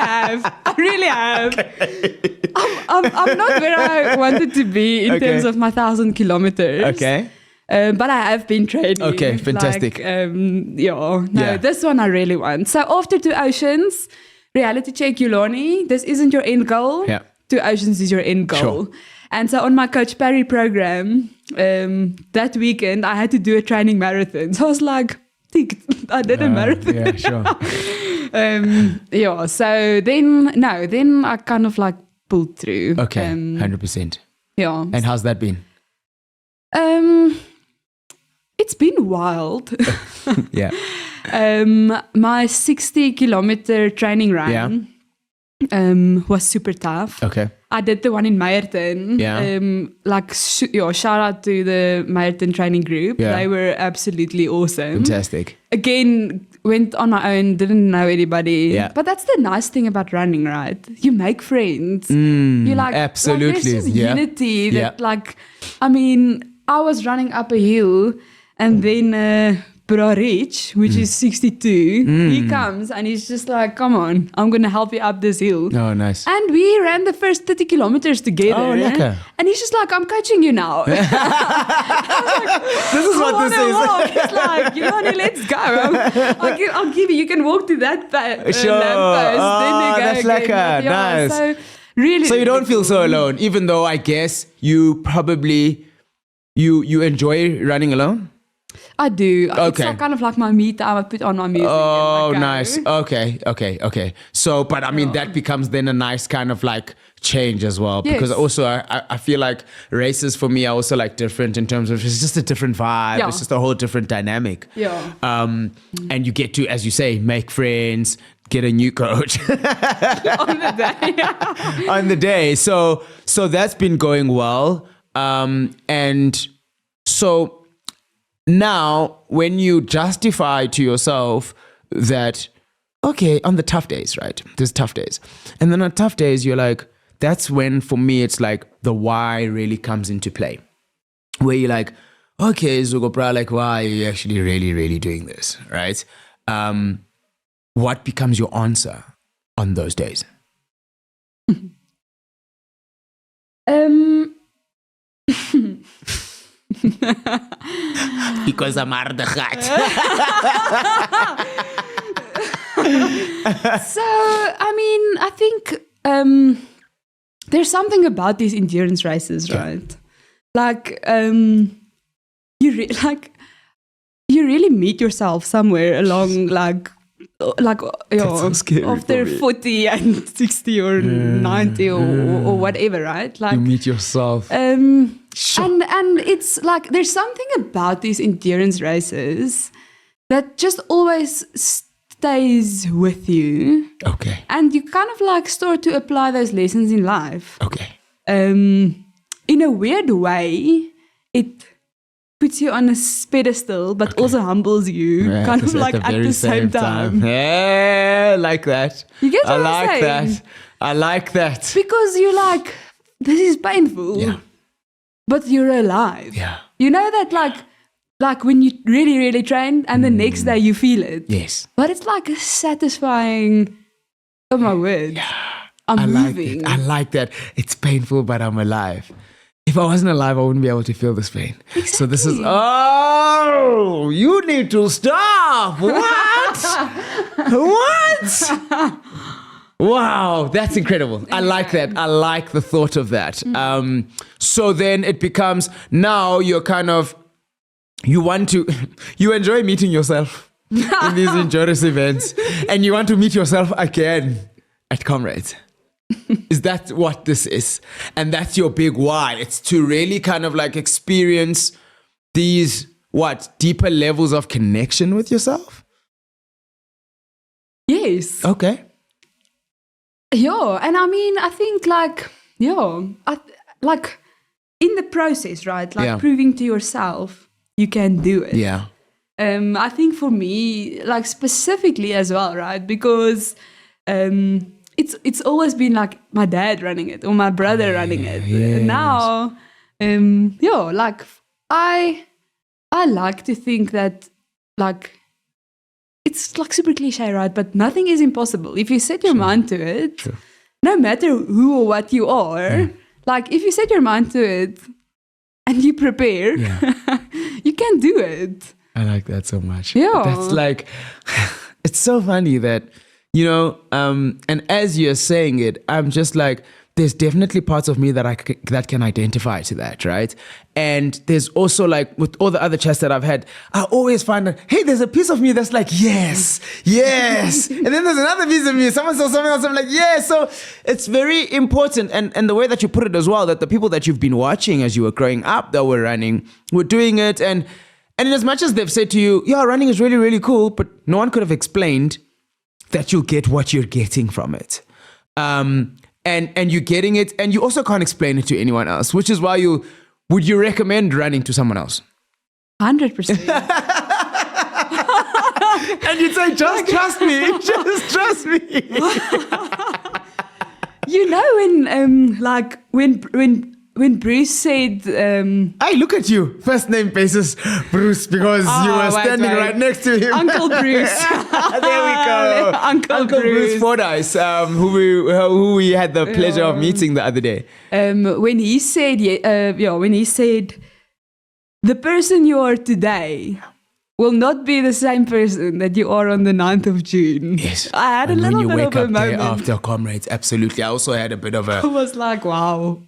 have. I really have. Okay. I'm not where I wanted to be in terms of my 1,000 kilometers. Okay. But I have been training. Okay, fantastic. Like, this one I really want. So after 2 Oceans, reality check Yulani, this isn't your end goal. Yeah. 2 Oceans is your end goal. Sure. And so on my Coach Parry program, that weekend, I had to do a training marathon. So I was like, I did a marathon. Yeah, sure. So then I kind of like pulled through. Okay, 100%. Yeah. And how's that been? It's been wild. Yeah. My 60-kilometer training run was super tough. Okay. I did the one in Meyerton. Yeah. Shout out to the Meyerton training group. Yeah. They were absolutely awesome. Fantastic. Again, went on my own, didn't know anybody. Yeah. But that's the nice thing about running, right? You make friends. You like absolutely. Like, there's just Yeah. unity that Yeah. like, I mean, I was running up a hill and then Bra Rich, which is 62, he comes and he's just like, come on, I'm going to help you up this hill. Oh, nice. And we ran the first 30 kilometers together. Oh, lekker. And he's just like, I'm coaching you now. This is what this is. Walk. He's like, Yulani, let's go. I'll give you can walk to that Sure. lamppost. Oh, Then you go that's again. lekker. But yeah, Nice. So, really, So you don't feel so alone, even though I guess you probably, you enjoy running alone? I do. It's Okay. like kind of like my me time. I put on my music. Oh, and I go. nice. Okay. So, but I mean, that becomes then a nice kind of like change as well. Because Yes. also I feel like races for me are also like different in terms of it's just a different vibe. Yeah. It's just a whole different dynamic. Yeah. And you get to, as you say, make friends, get a new coach On the day. on the day. So that's been going well. And so now when you justify to yourself that, okay, on the tough days, right? There's tough days. And then on tough days, you're like, that's when for me, it's like the why really comes into play. Where you're like, okay, Zugopra, like, why are you actually really, really doing this, right? What becomes your answer on those days? Because I'm out of the gat. So, I mean, I think there's something about these endurance races, right? Like, you really meet yourself somewhere along, like so scary after for me. 40 and 60 or 90 or whatever, right? Like, You meet yourself. Sure. and it's like there's something about these endurance races that just always stays with you, Okay. and you kind of like start to apply those lessons in life. Okay. In a weird way, it puts you on a pedestal, but also humbles you, Yeah, kind of at like at very the same time. Yeah, I like that. You get what I I'm like saying? that. I like that. Because you're like, this is painful, Yeah. but you're alive. Yeah. You know that like when you really, really train and the next day you feel it. Yes. But it's like a satisfying, oh my word. I'm I like moving. that. I like that. It's painful, but I'm alive. If I wasn't alive, I wouldn't be able to feel this pain. So this is, oh, you need to stop. What? What? Wow, that's incredible. I like that. I like the thought of that. So then it becomes, now you're kind of, you enjoy meeting yourself in these endurance events, and you want to meet yourself again at Comrades. Is that what this is? And that's your big why. It's to really kind of like experience these, deeper levels of connection with yourself? Yes. Okay. Yeah. And I mean, I think like in the process, right? Like Yeah. proving to yourself you can do it. Yeah. I think for me, like specifically as well, right? Because it's always been like my dad running it or my brother running it. yes. Now, like I like to think that like it's like super cliche, right? But nothing is impossible if you set your mind to it. Sure. No matter who or what you are, like if you set your mind to it and you prepare, you can do it. I like that so much. Yeah. That's like, it's so funny that, and as you're saying it, I'm just like, there's definitely parts of me that can identify to that, right? And there's also like, with all the other chats that I've had, I always find that, hey, there's a piece of me that's like, yes. And then there's another piece of me, someone saw something else, I'm like, yes. So it's very important. And the way that you put it as well, that the people that you've been watching as you were growing up that were running, were doing it. And in as much as they've said to you, yeah, running is really, really cool, but no one could have explained that you'll get what you're getting from it. and you're getting it, and you also can't explain it to anyone else, which is why would you recommend running to someone else? 100%. And you'd say, just trust me, just trust me. You know, when Bruce said, Hey, look at you, first name basis Bruce, because you were standing right next to him. Uncle Bruce. There we go. Uncle Bruce Fordyce, who we had the pleasure of meeting the other day. When he said, the person you are today will not be the same person that you are on the 9th of June. Yes. I had a little bit of a moment. When you wake up there after Comrades, absolutely. I also had a bit of a... I was like, wow.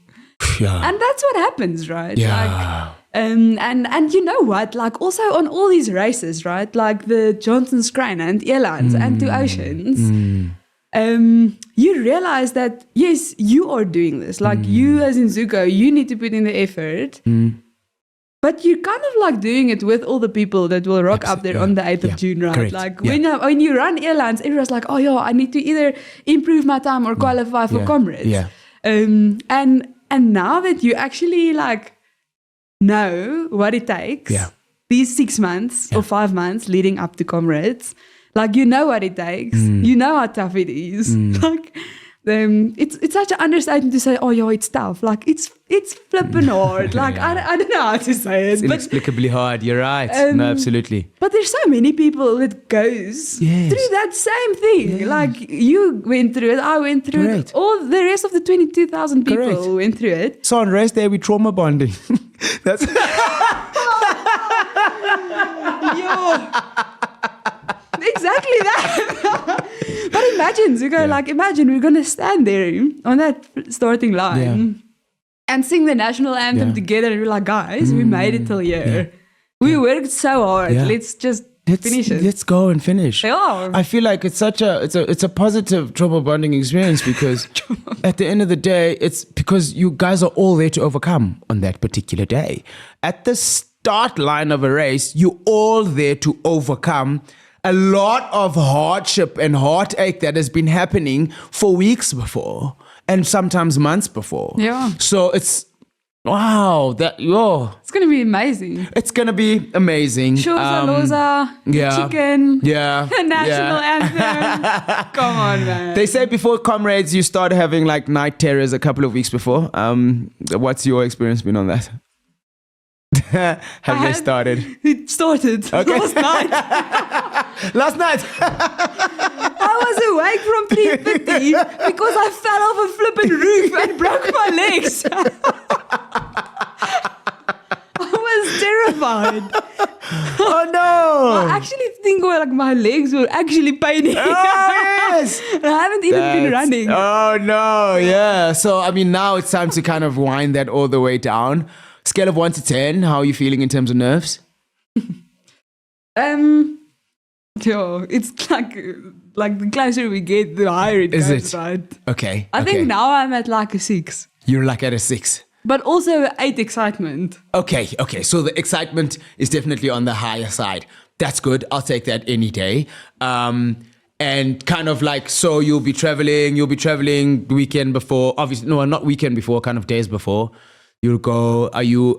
Yeah. And that's what happens, right? Yeah. Like, and you know what? Like also on all these races, right? Like the Johnson's Crane and Elands and Two Oceans, you realize that, yes, you are doing this. Like you as in Zuko, you need to put in the effort. But you're kind of like doing it with all the people that will rock up there on the 8th of June, right? Correct. Like when you run Elands, everyone's like, oh yeah, I need to either improve my time or qualify for Comrades. Yeah. And now that you actually like know what it takes, these 6 months or 5 months leading up to Comrades, like you know what it takes, you know how tough it is. Like it's such an understatement to say, oh yeah, it's tough. Like it's flipping hard. Like I don't know how to say it. It's inexplicably hard. You're right. No, absolutely. But there's so many people that goes through that same thing. Like you went through it, I went through it. All the rest of the 22,000 people went through it. So on race day, we trauma bonding. That's exactly that. But imagine, Zuko, imagine we're going to stand there on that starting line and sing the national anthem together. And we're like, guys, we made it till here. We worked so hard. Let's just finish it. Let's go and finish. Yeah. I feel like it's a positive trauma bonding experience because at the end of the day, it's because you guys are all there to overcome on that particular day. At the start line of a race, you're all there to overcome a lot of hardship and heartache that has been happening for weeks before and sometimes months before. Yeah. So it's, wow, it's going to be amazing. It's going to be amazing. Loza, chicken, the national anthem. Come on, man. They say before Comrades, you start having like night terrors a couple of weeks before. What's your experience been on that? Have they started? It started last night. Last night. I was awake from 3:50 because I fell off a flippin' roof and broke my legs. I was terrified. Oh no! I actually think my legs were actually paining. Oh yes! I haven't even been running. Oh no! Yeah. So I mean, now it's time to kind of wind that all the way down. Scale of 1 to 10, how are you feeling in terms of nerves? It's like the closer we get, the higher it goes, right? Okay. I think now I'm at like a 6. You're like at a 6. But also 8 excitement. Okay. So the excitement is definitely on the higher side. That's good. I'll take that any day. And kind of like, so you'll be traveling the weekend before, obviously, no, not weekend before, kind of days before. You'll go, are you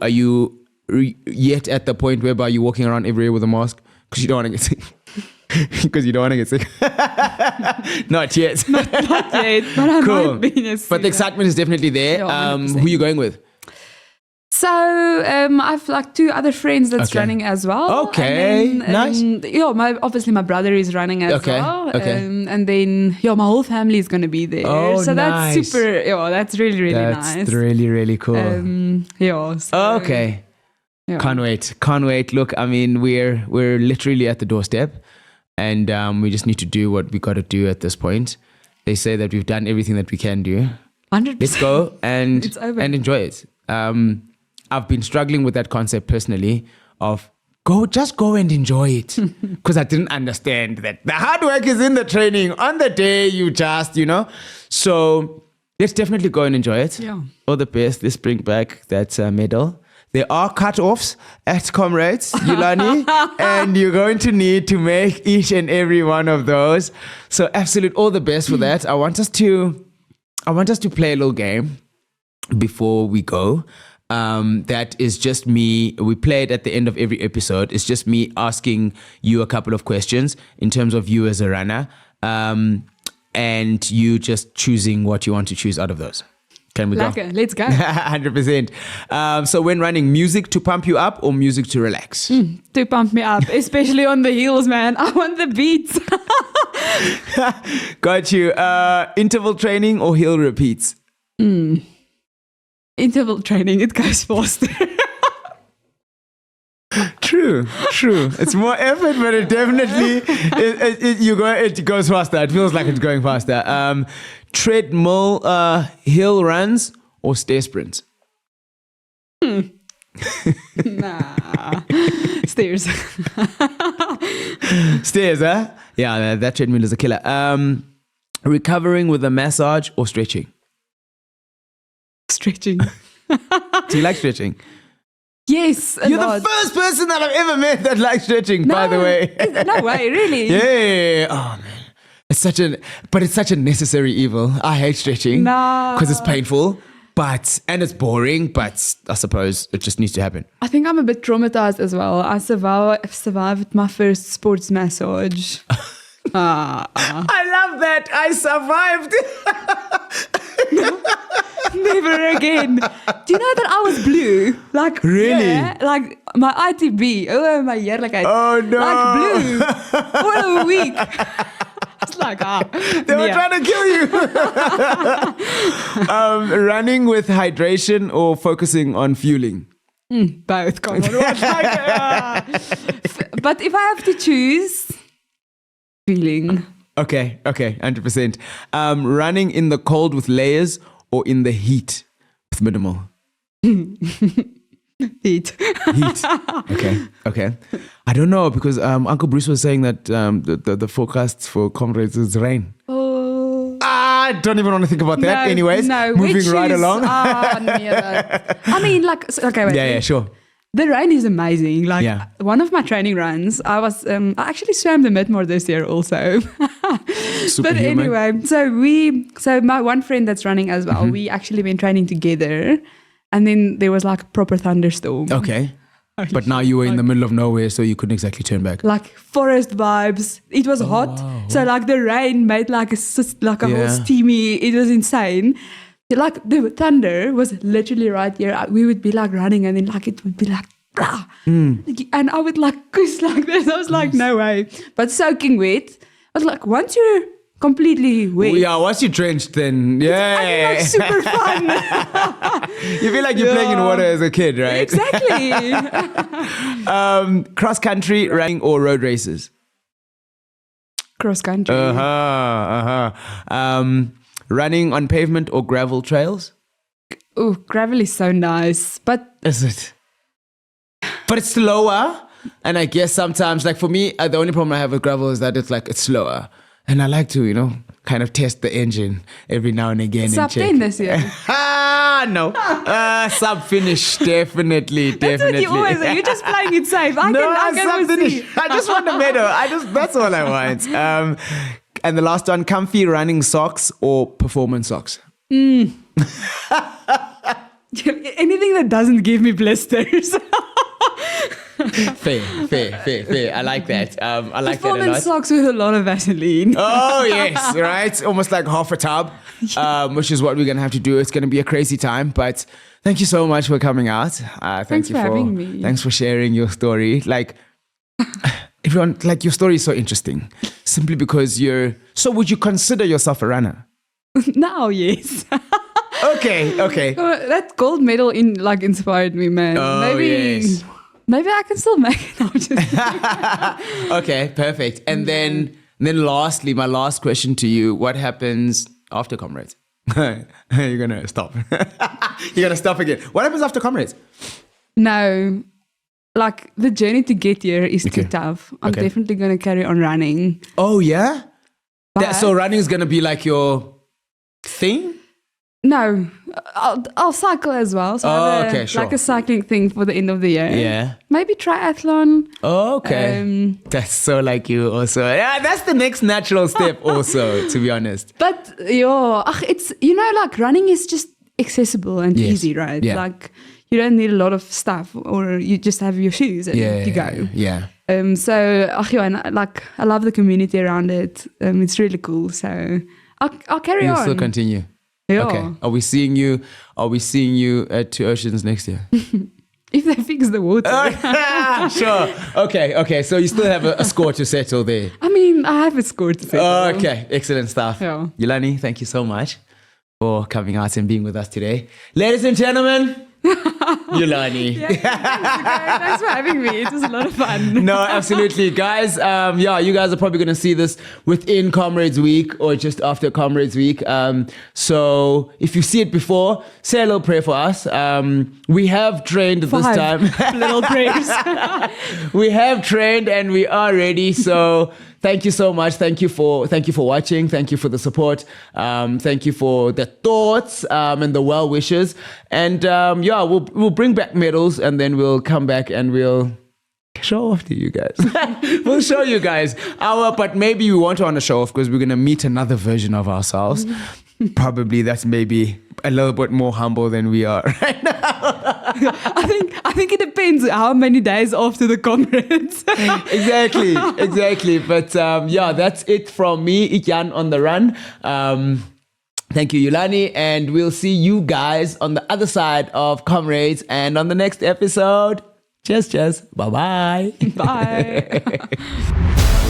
yet at the point whereby you're walking around everywhere with a mask? Because you don't want to get sick. Because you don't want to get sick. Not yet. Not yet, but I might be. But the excitement is definitely there. Who are you going with? So I've like 2 other friends that's running as well. Okay, nice. Obviously my brother is running as well. Okay. And then my whole family is going to be there. Oh, so nice. That's super. That's really nice. That's really cool. Okay. Yeah. Can't wait. Look, I mean, we're literally at the doorstep, and we just need to do what we got to do at this point. They say that we've done everything that we can do. 100%. Let's go and enjoy it. I've been struggling with that concept personally of just go and enjoy it. Because I didn't understand that the hard work is in the training. On the day, you just, So let's definitely go and enjoy it. Yeah. All the best. Let's bring back that medal. There are cutoffs at Comrades, Yulani, and you're going to need to make each and every one of those. So absolute all the best for that. I want us to I want us to play a little game before we go. That is just me. We play it at the end of every episode. It's just me asking you a couple of questions in terms of you as a runner, and you just choosing what you want to choose out of those. Can we go? Let's go. 100%. So when running, music to pump you up or music to relax? To pump me up, especially on the heels, man. I want the beats. Got you. Interval training or hill repeats? Interval training, it goes faster. True. It's more effort, but it definitely it goes faster. It feels like it's going faster. Treadmill, hill runs or stair sprints? Nah, stairs. Stairs, huh? Yeah, that treadmill is a killer. Recovering with a massage or stretching? Stretching. Do you like stretching? Yes, You're the first person that I've ever met that likes stretching, by the way. No way, really? Yeah. Oh, man. It's such a necessary evil. I hate stretching. No. Because it's painful, and it's boring, but I suppose it just needs to happen. I think I'm a bit traumatized as well. I survived my first sports massage. I love that. I survived. Never again. Do you know that I was blue? Like, really? Yeah, like my ITB. Oh, my heerlikheid. Oh, no. Like blue. For a week. It's like, they were trying to kill you. Running with hydration or focusing on fueling? Both. Come on. But if I have to choose, fueling. Okay, 100%. Running in the cold with layers or in the heat with minimal? Heat. Okay. I don't know because Uncle Bruce was saying that the forecasts for Comrades is rain. Oh. I don't even want to think about that. Anyways, moving right along. I mean, like, okay, wait. Yeah, sure. The rain is amazing. Like one of my training runs, I actually swam the Midmore this year also. But anyway, so my one friend that's running as well, we actually been training together, and then there was like a proper thunderstorm. Okay. But now you were in the middle of nowhere, so you couldn't exactly turn back. Like forest vibes. It was hot. Wow. So like the rain made like a whole steamy, it was insane. Like the thunder was literally right here. We would be like running and then like it would be like, and I would like kiss like this. I was like, no way. But soaking wet, I was like, once you're completely wet. Yeah, once you're drenched, then Like super fun. You feel like you're playing in water as a kid, right? Exactly. Cross country running or road races? Cross country. Running on pavement or gravel trails? Oh, gravel is so nice, but is it? But it's slower, and I guess sometimes, like for me, the only problem I have with gravel is that it's slower, and I like to, kind of test the engine every now and again. Sub 10 this year. No. Sub finish, definitely. That's what you always say. You're just playing it safe. I can see. I just want a medal. That's all I want. And the last one, comfy running socks or performance socks? Anything that doesn't give me blisters. Fair. I like that. I like that a lot. Performance socks with a lot of Vaseline. Oh, yes, right? Almost like half a tub, which is what we're going to have to do. It's going to be a crazy time, but thank you so much for coming out. Thanks for having me. Thanks for sharing your story. Like, everyone, like your story is so interesting. Simply because so would you consider yourself a runner? Now, yes. Okay. That gold medal inspired me, man. Oh, yes. Maybe I can still make it. No, just okay, perfect. And then lastly, my last question to you, what happens after Comrades? You're going to stop. You're going to stop again. What happens after Comrades? No. Like the journey to get here is too tough. I'm definitely going to carry on running. Oh, yeah? So running is going to be like your thing? No, I'll cycle as well. So I have okay, sure. like a cycling thing for the end of the year. Yeah. Maybe triathlon. Oh, okay. That's so like you also. Yeah, that's the next natural step also, to be honest. But it's, like running is just accessible and Yes. easy, right? Yeah. Like you don't need a lot of stuff, or you just have your shoes and you go. Yeah. So I love the community around it. It's really cool. So I'll carry You'll on. still continue. Yeah. Okay. Are we seeing you at Two Oceans next year? If they fix the water. Sure. Okay. So you still have a score to settle there. I mean, I have a score to say. Okay. Excellent stuff. Yeah. Yulani, thank you so much for coming out and being with us today. Ladies and gentlemen, Yulani. Thanks for having me. It was a lot of fun. No, absolutely. Guys, you guys are probably going to see this within Comrades Week or just after Comrades Week. So if you see it before, say a little prayer for us. We have trained this time. Little prayers. We have trained and we are ready. So thank you so much. Thank you for watching. Thank you for the support. Thank you for the thoughts and the well wishes. And we'll bring back medals and then we'll come back and we'll show off to you guys. We'll show you guys but maybe we won't want to show off because we're gonna meet another version of ourselves. Probably that's maybe a little bit more humble than we are right now. I think it depends how many days after the Comrades. Exactly. But that's it from me, iDyan on the run. Thank you, Yulani, and we'll see you guys on the other side of Comrades and on the next episode. Cheers. Bye-bye. Bye.